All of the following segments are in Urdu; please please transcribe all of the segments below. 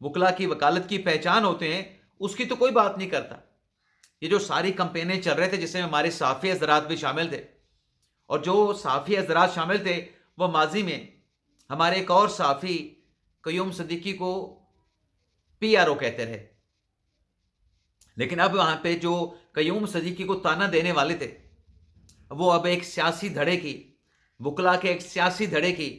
وکلا کی وکالت کی پہچان ہوتے ہیں، اس کی تو کوئی بات نہیں کرتا۔ یہ جو ساری کمپینیں چل رہے تھے جس میں ہمارے صحافی حضرات بھی شامل تھے، اور جو صحافی حضرات شامل تھے وہ ماضی میں ہمارے ایک اور صحافی قیوم صدیقی کو پی آر او کہتے رہے، لیکن اب وہاں پہ جو قیوم صدیقی کو تانا دینے والے تھے وہ اب ایک سیاسی دھڑے کی، وکلا کے ایک سیاسی دھڑے کی،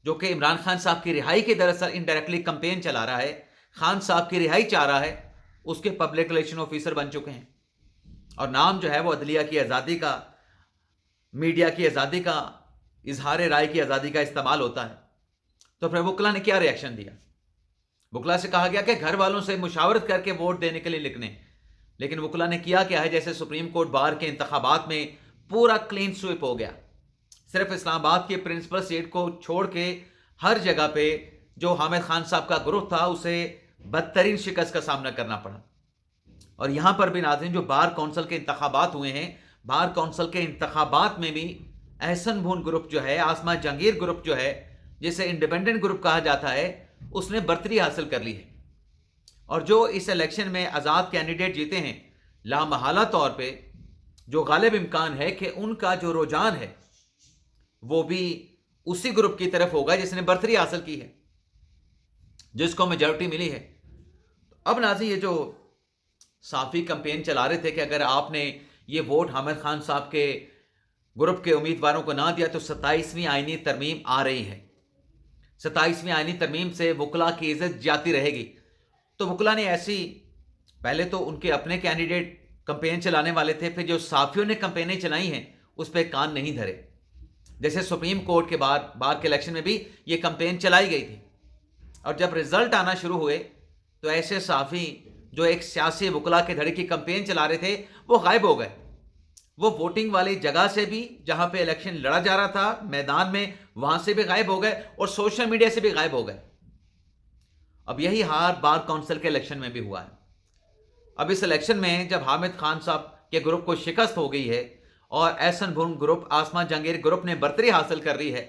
جو کہ عمران خان صاحب کی رہائی کی دراصل انڈائریکٹلی کمپین چلا رہا ہے، خان صاحب کی رہائی چاہ رہا ہے، اس کے پبلک ریلیشن آفیسر بن چکے ہیں۔ اور نام جو ہے وہ عدلیہ کی آزادی کا، میڈیا کی آزادی کا، اظہار رائے کی آزادی کا استعمال ہوتا ہے۔ تو پھر وکلا نے کیا ری ایکشن دیا؟ وکلا سے کہا گیا کہ گھر والوں سے مشاورت کر کے ووٹ دینے کے لیے لکھنے، لیکن وکلا نے کیا کیا ہے؟ جیسے سپریم کورٹ بار کے انتخابات میں پورا کلین سویپ ہو گیا، صرف اسلام آباد کے پرنسپل سیٹ کو چھوڑ کے ہر جگہ پہ جو حامد خان صاحب کا گروپ تھا اسے بدترین شکست کا سامنا کرنا پڑا۔ اور یہاں پر بھی ناظرین جو بار کونسل کے انتخابات ہوئے ہیں، بار کونسل کے انتخابات میں بھی احسن بھون گروپ جو ہے، آسما جہانگیر گروپ جو ہے، جسے انڈیپینڈنٹ گروپ کہا جاتا ہے، اس نے برتری حاصل کر لی ہے۔ اور جو اس الیکشن میں آزاد کینڈیڈیٹ جیتے ہیں، لامحالہ طور پہ جو غالب امکان ہے کہ ان کا جو رجحان ہے وہ بھی اسی گروپ کی طرف ہوگا جس نے برتری حاصل کی ہے، جس کو میجورٹی ملی ہے۔ اب ناظرین یہ جو صحافی کمپین چلا رہے تھے کہ اگر آپ نے یہ ووٹ حامد خان صاحب کے گروپ کے امیدواروں کو نہ دیا تو 27ویں آئینی ترمیم آ رہی ہے، 27ویں آئینی ترمیم سے وکلا کی عزت جاتی رہے گی۔ تو وکلا نے ایسی، پہلے تو ان کے اپنے کینڈیڈیٹ کمپین چلانے والے تھے، پھر جو صحافیوں نے کمپینیں چلائی ہیں اس پہ کان نہیں دھرے۔ جیسے سپریم کورٹ کے بار کے الیکشن میں بھی یہ کمپین چلائی گئی تھی، اور جب رزلٹ آنا شروع ہوئے تو ایسے صحافی جو ایک سیاسی وکلا کے دھڑے کی کمپین چلا رہے تھے وہ غائب ہو گئے۔ وہ ووٹنگ والی جگہ سے بھی، جہاں پہ الیکشن لڑا جا رہا تھا میدان میں، وہاں سے بھی غائب ہو گئے، اور سوشل میڈیا سے بھی غائب ہو گئے۔ اب یہی حال بار کونسل کے الیکشن میں بھی ہوا ہے۔ اب اس الیکشن میں جب حامد خان صاحب کے گروپ کو شکست ہو گئی ہے اور احسن بھون گروپ، آسما جہانگیر گروپ نے برتری حاصل کر لی ہے،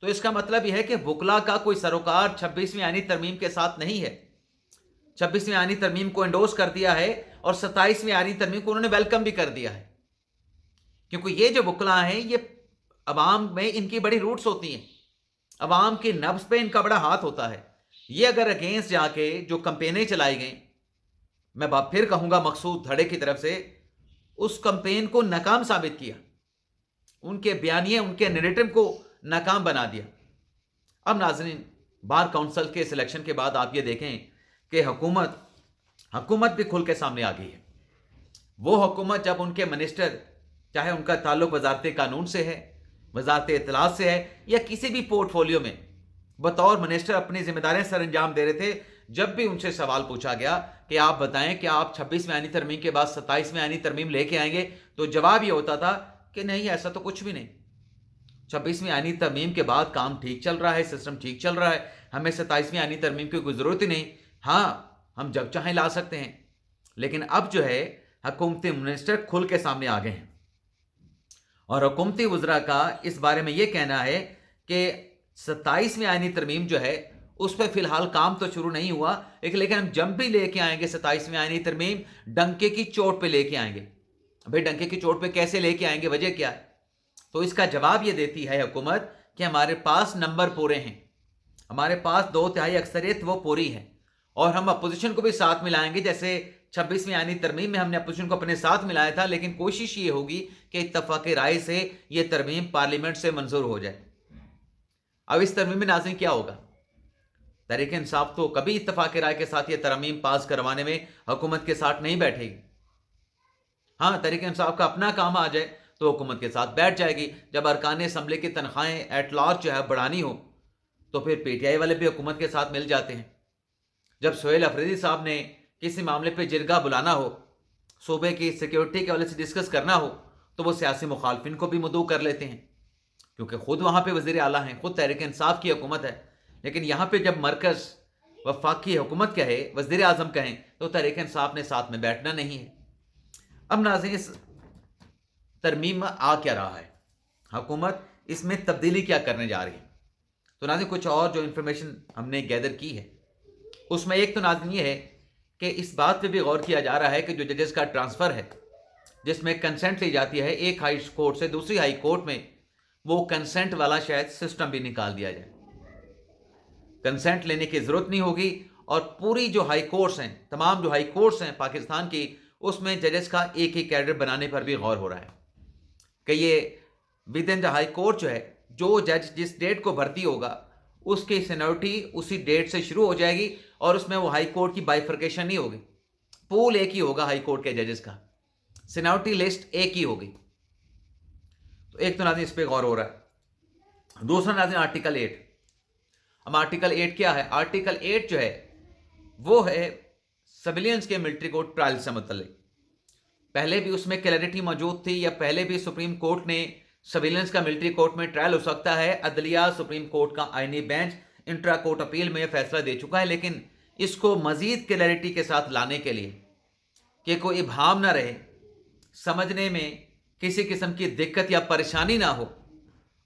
تو اس کا مطلب یہ ہے کہ وکلا کا کوئی سروکار 26ویں آئینی ترمیم کے ساتھ نہیں ہے۔ 26ویں آئینی ترمیم کو انڈورس کر دیا ہے، اور 27ویں آئینی ترمیم کو انہوں نے ویلکم بھی کر دیا ہے، کیونکہ یہ جو وکلا ہیں یہ عوام میں ان کی بڑی روٹس ہوتی ہیں، عوام کی نبض پہ ان کا بڑا ہاتھ ہوتا ہے۔ یہ اگر اگینسٹ جا کے جو کمپینیں چلائی گئیں، میں پھر کہوں گا مقصود دھڑے کی طرف سے، اس کمپین کو ناکام ثابت کیا، ان کے بیانیے، ان کے نیریٹو کو ناکام بنا دیا۔ اب ناظرین بار کونسل کے سلیکشن کے بعد آپ یہ دیکھیں کہ حکومت بھی کھل کے سامنے آ گئی ہے۔ وہ حکومت جب ان کے منسٹر، چاہے ان کا تعلق وزارت قانون سے ہے، وزارت اطلاعات سے ہے، یا کسی بھی پورٹ فولیو میں بطور منسٹر اپنی ذمہ داریاں سر انجام دے رہے تھے، جب بھی ان سے سوال پوچھا گیا کہ آپ بتائیں کہ آپ 26ویں آئینی ترمیم کے بعد 27ویں آئینی ترمیم لے کے آئیں گے، تو جواب یہ ہوتا تھا کہ نہیں، ایسا تو کچھ بھی نہیں، 26ویں آئینی ترمیم کے بعد کام ٹھیک چل رہا ہے، سسٹم ٹھیک چل رہا ہے، ہمیں 27ویں آئینی ترمیم کی کوئی ضرورت ہی نہیں، ہاں ہم جب چاہیں لا سکتے ہیں۔ لیکن اب جو ہے حکومتی منسٹر کھل کے سامنے آ گئے ہیں، اور حکومتی وزراء کا اس بارے میں یہ کہنا ہے کہ 27ویں آئینی ترمیم جو ہے اس پہ فی الحال کام تو شروع نہیں ہوا، لیکن ہم جب بھی لے کے آئیں گے 27ویں آئینی ترمیم، ڈنکے کی چوٹ پہ لے کے آئیں گے۔ بھائی ڈنکے کی چوٹ پہ کیسے لے کے آئیں گے، وجہ کیا ہے؟ تو اس کا جواب یہ دیتی ہے حکومت کہ ہمارے پاس نمبر پورے ہیں، ہمارے پاس 2/3 اکثریت وہ پوری ہے، اور ہم اپوزیشن کو بھی ساتھ ملائیں گے۔ جیسے 26ویں آئینی ترمیم میں ہم نے اپوزیشن کو اپنے ساتھ ملایا تھا، لیکن کوشش یہ ہوگی کہ اتفاق رائے سے یہ ترمیم پارلیمنٹ سے منظور ہو جائے۔ اب اس ترمیم میں ناظرین کیا ہوگا؟ تحریک انصاف تو کبھی اتفاق رائے کے ساتھ یہ ترمیم پاس کروانے میں حکومت کے ساتھ نہیں بیٹھے گی۔ ہاں، تحریک انصاف کا اپنا کام آ جائے تو حکومت کے ساتھ بیٹھ جائے گی۔ جب ارکان اسمبلی کی تنخواہیں ایٹ لارج جو ہے بڑھانی ہو تو پھر پی ٹی آئی والے بھی حکومت کے ساتھ مل جاتے ہیں۔ جب سہیل افریدی صاحب نے کسی معاملے پہ جرگہ بلانا ہو، صوبے کی سیکیورٹی کے حوالے سے ڈسکس کرنا ہو، تو وہ سیاسی مخالفین کو بھی مدعو کر لیتے ہیں، کیونکہ خود وہاں پہ وزیر اعلیٰ ہیں، خود تحریک انصاف کی حکومت ہے۔ لیکن یہاں پہ جب مرکز وفاقی حکومت کہے، وزیر اعظم کہیں، تو تحریک انصاف نے ساتھ میں بیٹھنا نہیں ہے۔ اب ناظرین اس ترمیم میں آ کیا رہا ہے، حکومت اس میں تبدیلی کیا کرنے جا رہی ہے؟ تو ناظرین کچھ اور جو انفارمیشن ہم نے گیدر کی ہے اس میں ایک تو ناظرین یہ ہے کہ اس بات پہ بھی غور کیا جا رہا ہے کہ جو ججز کا ٹرانسفر ہے جس میں کنسنٹ لی جاتی ہے ایک ہائی کورٹ سے دوسری ہائی کورٹ میں، وہ کنسنٹ والا شاید سسٹم بھی نکال دیا جائے، کنسنٹ لینے کی ضرورت نہیں ہوگی، اور پوری جو ہائی کورٹس ہیں، تمام جو ہائی کورٹس ہیں پاکستان کی، اس میں ججز کا ایک ہی کیڈر بنانے پر بھی غور ہو رہا ہے کہ یہ with in the high court جو ہے، جو جج جس ڈیٹ کو بھرتی ہوگا اس کی سینیورٹی اسی ڈیٹ سے شروع ہو جائے گی، اور اس میں وہ ہائی کورٹ کی بائیفرکیشن نہیں ہوگی، پول ایک ہی ہوگا ہائی کورٹ کے ججز کا، سینیورٹی لسٹ ایک ہی ہوگی۔ تو ایک تو ناظرین اس پہ غور ہو رہا ہے۔ دوسرا ناظرین آرٹیکل 8۔ اب آرٹیکل 8 کیا ہے؟ آرٹیکل 8 جو ہے وہ ہے سویلینس کے ملٹری کورٹ ٹرائل سے متعلق۔ پہلے بھی اس میں کلیئرٹی موجود تھی، یا پہلے بھی سپریم کورٹ نے سویلینس کا ملٹری کورٹ میں ٹرائل ہو سکتا ہے، عدلیہ سپریم کورٹ کا آئینی بینچ انٹرا کورٹ اپیل میں یہ فیصلہ دے چکا ہے، لیکن اس کو مزید کلیئرٹی کے ساتھ لانے کے لیے کہ کوئی ابہام نہ رہے، سمجھنے میں کسی قسم کی دقت یا پریشانی نہ ہو،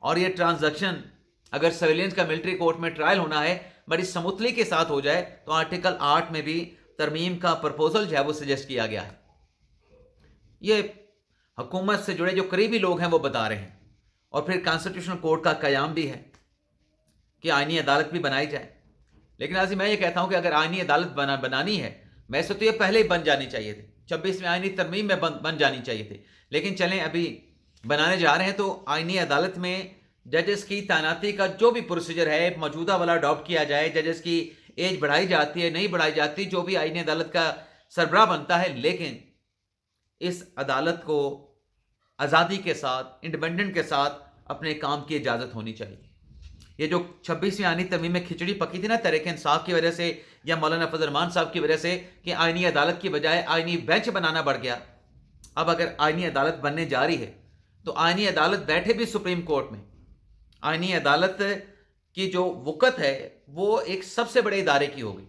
اور یہ ٹرانزیکشن اگر سویلینس کا ملٹری کورٹ میں ٹرائل ہونا ہے بڑی سموتھلی کے ساتھ ہو جائے، تو آرٹیکل 8 میں بھی ترمیم کا پرپوزل جو ہے وہ سجیسٹ کیا گیا ہے۔ یہ حکومت سے جڑے جو قریبی لوگ ہیں وہ بتا رہے ہیں، اور پھر کانسٹیٹیوشنل کورٹ کا قیام بھی ہے کہ آئینی عدالت بھی بنائی جائے۔ لیکن آج میں یہ کہتا ہوں کہ اگر آئینی عدالت بنانی ہے، ویسے تو یہ پہلے ہی بن جانی چاہیے تھے، 26ویں آئینی ترمیم میں بن جانی چاہیے تھے، لیکن چلیں ابھی بنانے جا رہے ہیں تو آئینی عدالت میں ججز کی تعیناتی کا جو بھی پروسیجر ہے موجودہ والا اڈاپٹ کیا جائے، ججز کی ایج بڑھائی جاتی ہے نہیں بڑھائی جاتی، جو بھی آئینی عدالت کا سربراہ بنتا ہے، لیکن اس عدالت کو آزادی کے ساتھ، انڈیپینڈنٹ کے ساتھ اپنے کام کی اجازت ہونی چاہیے۔ یہ جو 26ویں آئینی ترمیم میں کھچڑی پکی تھی نا تحریک انصاف کی وجہ سے یا مولانا فضل الرحمان صاحب کی وجہ سے، کہ آئینی عدالت کی بجائے آئینی بینچ بنانا پڑ گیا، اب اگر آئینی عدالت بننے جا رہی ہے تو آئینی عدالت بیٹھے بھی سپریم کورٹ میں، آئینی عدالت کی جو وقت ہے وہ ایک سب سے بڑے ادارے کی ہوگی،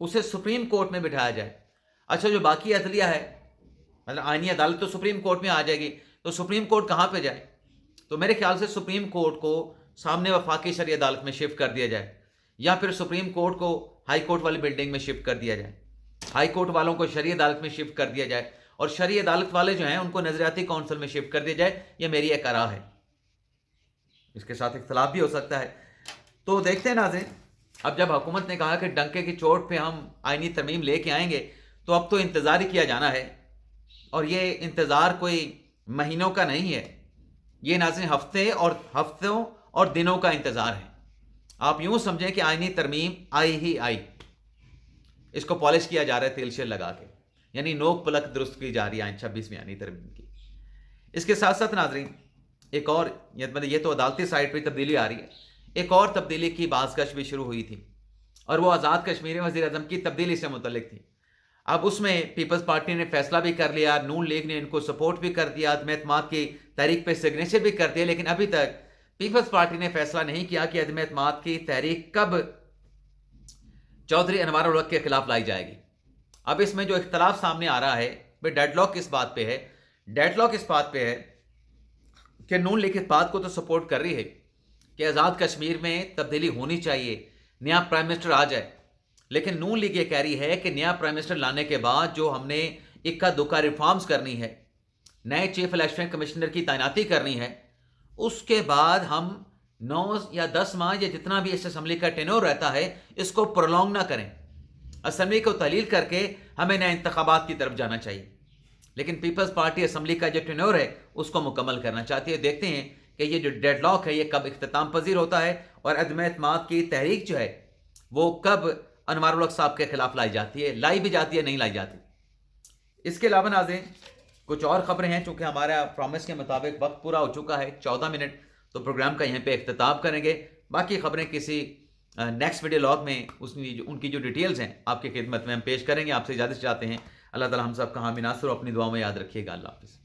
اسے سپریم کورٹ میں بٹھایا جائے۔ اچھا جو باقی عدلیہ ہے، مطلب آئینی عدالت تو سپریم کورٹ میں آ جائے گی، تو سپریم کورٹ کہاں پہ جائے؟ تو میرے خیال سے سپریم کورٹ کو سامنے وفاقی شرعی عدالت میں شفٹ کر دیا جائے، یا پھر سپریم کورٹ کو ہائی کورٹ والی بلڈنگ میں شفٹ کر دیا جائے، ہائی کورٹ والوں کو شرعی عدالت میں شفٹ کر دیا جائے، اور شرعی عدالت والے جو ہیں ان کو نظریاتی کونسل میں شفٹ کر دیا جائے۔ یہ میری ایک آراء ہے، اس کے ساتھ اختلاف بھی ہو سکتا ہے۔ تو دیکھتے ہیں ناظرین، اب جب حکومت نے کہا کہ ڈنکے کی چوٹ پہ ہم آئینی ترمیم لے کے آئیں گے، تو اب تو انتظار ہی کیا جانا ہے، اور یہ انتظار کوئی مہینوں کا نہیں ہے، یہ ناظرین ہفتوں اور دنوں کا انتظار ہے۔ آپ یوں سمجھیں کہ آئینی ترمیم آئی ہی آئی، اس کو پالش کیا جا رہا ہے تیل شیر لگا کے، یعنی نوک پلک درست کی جا رہی ہے 26ویں آئینی ترمیم کی۔ اس کے ساتھ ساتھ ناظرین ایک اور، یہ تو عدالتی سائٹ پہ تبدیلی آ رہی ہے، ایک اور تبدیلی کی بازگشت بھی شروع ہوئی تھی، اور وہ آزاد کشمیر وزیر اعظم کی تبدیلی سے متعلق تھی۔ اب اس میں پیپلز پارٹی نے فیصلہ بھی کر لیا، نون لیگ نے ان کو سپورٹ بھی کر دیا، عدم اعتماد کی تحریک پہ سگنیچر بھی کر دیا، لیکن ابھی تک پیپلز پارٹی نے فیصلہ نہیں کیا کہ عدم اعتماد کی تحریک کب چودھری انوار الحق کے خلاف لائی جائے گی۔ اب اس میں جو اختلاف سامنے آ رہا ہے، ڈیڈ لاک اس بات پہ ہے، ڈیڈ لاک اس بات پہ ہے کہ نون لیگ اس بات کو تو سپورٹ کر رہی ہے کہ آزاد کشمیر میں تبدیلی ہونی چاہیے، نیا پرائم منسٹر آ جائے، لیکن نون لیگ یہ کہہ رہی ہے کہ نیا پرائم منسٹر لانے کے بعد جو ہم نے اکا دکا ریفارمز کرنی ہے، نئے چیف الیکشن کمشنر کی تعیناتی کرنی ہے، اس کے بعد ہم 9 یا 10 ماہ یا جتنا بھی اس اسمبلی کا ٹینور رہتا ہے اس کو پرولونگ نہ کریں، اسمبلی کو تحلیل کر کے ہمیں نئے انتخابات کی طرف جانا چاہیے۔ لیکن پیپلز پارٹی اسمبلی کا جو ٹینور ہے اس کو مکمل کرنا چاہتی ہے۔ دیکھتے ہیں کہ یہ جو ڈیڈ لاک ہے یہ کب اختتام پذیر ہوتا ہے، اور عدم اعتماد کی تحریک جو ہے وہ کب انوار الحق صاحب کے خلاف لائی جاتی ہے، لائی بھی جاتی ہے نہیں لائی جاتی۔ اس کے علاوہ ناظرین کچھ اور خبریں ہیں، چونکہ ہمارا پرومس کے مطابق وقت پورا ہو چکا ہے 14 منٹ، تو پروگرام کا یہیں پہ اختتام کریں گے۔ باقی خبریں کسی نیکسٹ ویڈیو لاگ میں ان کی جو ڈیٹیلز ہیں آپ کی خدمت میں ہم پیش کریں گے۔ آپ سے اجازت چاہتے ہیں، اللہ تعالی ہم سب کا حامی ناصر، اپنی دعاؤں میں یاد رکھیے گا۔ اللہ حافظ۔